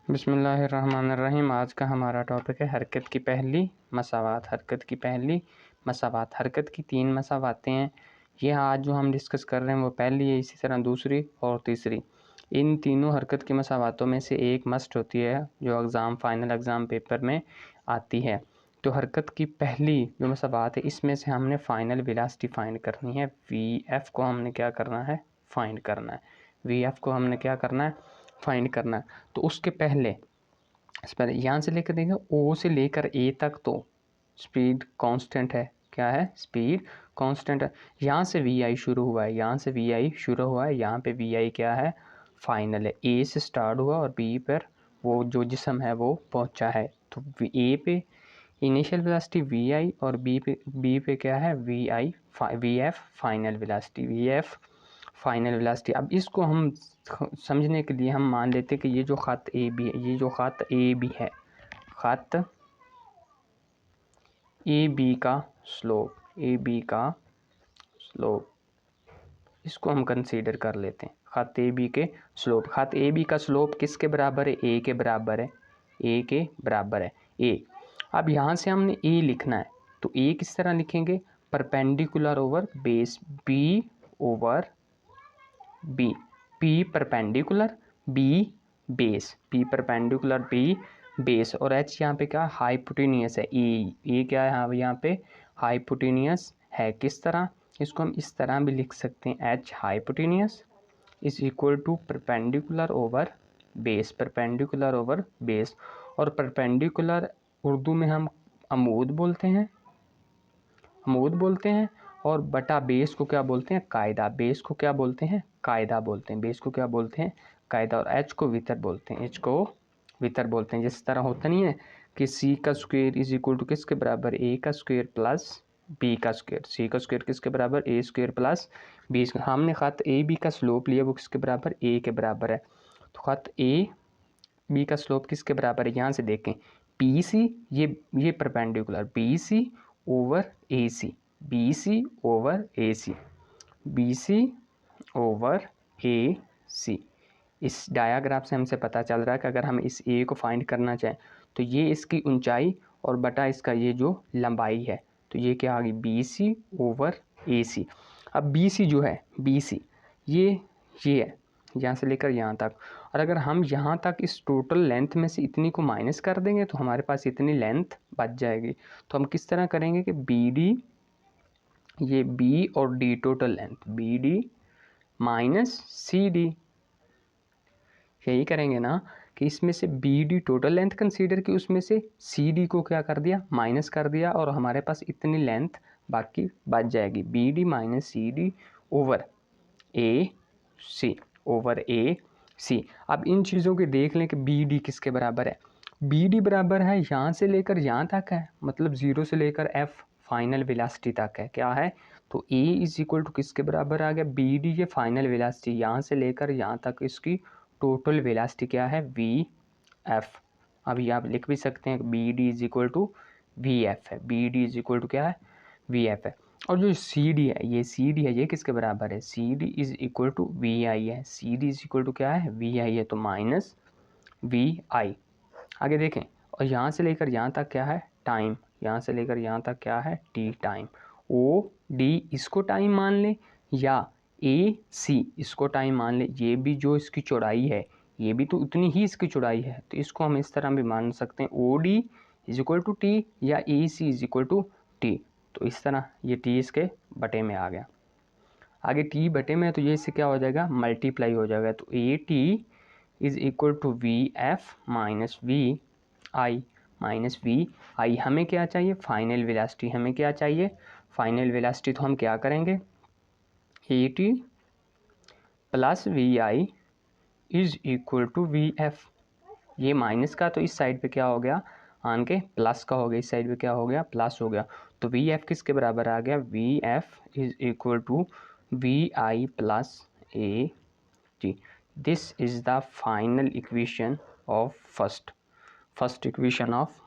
बिस्मिल्लाहिर्रहमानिर्रहीम। आज का हमारा टॉपिक है हरकत की पहली मसावात। हरकत की तीन मसावातें हैं। ये आज जो हम डिस्कस कर रहे हैं वो पहली है, इसी तरह दूसरी और तीसरी। इन तीनों हरकत की मसावातों में से एक मस्ट होती है जो फाइनल एग्ज़ाम पेपर में आती है। तो हरकत की पहली जो मसावात है इसमें से हमने फाइनल वेलोसिटी फाइंड करनी है। VF को हमने क्या करना है, फाइंड करना है। VF को हमने क्या करना है, फाइंड करना है। तो उसके पहले इस पर यहाँ से लेकर देखें O से लेकर A तक तो स्पीड कांस्टेंट है। क्या है, स्पीड कांस्टेंट है। यहाँ से VI शुरू हुआ है, यहाँ पे VI क्या है, फाइनल है। A से स्टार्ट हुआ और B पर वो जो जिस्म है वो पहुँचा है। तो A पे इनिशियल वेलोसिटी VI और B पे क्या है, VF फाइनल वेलोसिटी। अब इसको हम समझने के लिए हम मान लेते हैं कि ये जो ख़त ए बी है, ये जो ख़त ए बी है, ख़त ए बी का स्लोप इसको हम कंसीडर कर लेते हैं। ख़त ए बी का स्लोप किसके बराबर है, ए के बराबर है। ए, अब यहाँ से हमने ए लिखना है तो ए किस तरह लिखेंगे, perpendicular over base B over B, P perpendicular B base और H यहाँ पे क्या हाइपोटेनियस है। ए क्या है यहाँ पे हाइपोटेनियस है। किस तरह, इसको हम इस तरह भी लिख सकते हैं, H hypotenuse is equal to perpendicular over base. और परपेंडिकुलर उर्दू में हम अमूद बोलते हैं और बटा बेस को क्या बोलते हैं, कायदा। बेस को क्या बोलते हैं, कायदा बोलते हैं। और H को वितर बोलते हैं। जिस तरह होता नहीं है कि C का स्क्वायर इज इक्वल टू किसके बराबर, A का स्क्वायर प्लस B का स्क्वायर। C का स्क्वायर किसके बराबर, A स्क्वायर प्लस B। हमने ख़त A B का स्लोप लिया, वो किसके बराबर, A के बराबर है। तो ख़त A B का स्लोप किसके बराबर है, यहाँ से देखें PC, ये परपेंडिकुलर BC ओवर AC। इस डायाग्राफ से हमसे पता चल रहा है कि अगर हम इस A को फाइंड करना चाहें तो ये इसकी ऊंचाई और बटा इसका ये जो लंबाई है, तो ये क्या आ गई, BC ओवर AC। अब BC जो है, ये है यहाँ से लेकर यहाँ तक। और अगर हम यहाँ तक इस टोटल लेंथ में से इतनी को माइनस कर देंगे तो हमारे पास इतनी लेंथ बच जाएगी। तो हम किस तरह करेंगे कि BD, ये B और D total length, BD minus CD, यही करेंगे ना कि इसमें से BD टोटल लेंथ कंसीडर की, उसमें से CD को क्या कर दिया, माइनस कर दिया और हमारे पास इतनी लेंथ बाकी बच जाएगी। BD minus CD over AC। अब इन चीज़ों के देख लें कि BD किसके बराबर है। BD बराबर है यहाँ से लेकर यहाँ तक है, मतलब 0 से लेकर F फाइनल वेलोसिटी तक है। क्या है, तो A इज इक्वल टू किसके बराबर आ गया, BD, ये फाइनल वेलोसिटी यहाँ से लेकर यहाँ तक इसकी टोटल वेलोसिटी क्या है, VF। अभी आप लिख भी सकते हैं BD is equal to VF है। BD इज इक्वल टू क्या है, VF है। और जो CD है, ये किसके बराबर है, CD is equal to VI है। CD इज इक्वल टू क्या है, VI है, तो माइनस VI। आगे देखें, और यहाँ से लेकर यहाँ तक क्या है, टाइम। यहाँ से लेकर यहाँ तक क्या है, T टाइम। OD इसको टाइम मान लें या AC इसको टाइम मान लें। ये भी जो इसकी चौड़ाई है, ये भी तो उतनी ही इसकी चौड़ाई है, तो इसको हम इस तरह भी मान सकते हैं, OD is equal to T या AC is equal to T। तो इस तरह ये T इसके बटे में आ गया। आगे T बटे में है तो ये इससे क्या हो जाएगा, मल्टीप्लाई हो जाएगा। तो AT is equal to VF minus VI। हमें क्या चाहिए, फाइनल वेलोसिटी। तो हम क्या करेंगे, AT plus VI is equal to VF। ये माइनस का तो इस साइड पे क्या हो गया, आन के प्लस का हो गया, इस साइड पे क्या हो गया, प्लस हो गया। तो VF किसके बराबर आ गया, VF is equal to VI plus AT। This is the final equation of first equation of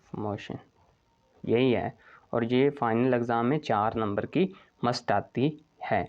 motion यही है। और ये फाइनल एग्ज़ाम में 4 नंबर की मस्ट आती है।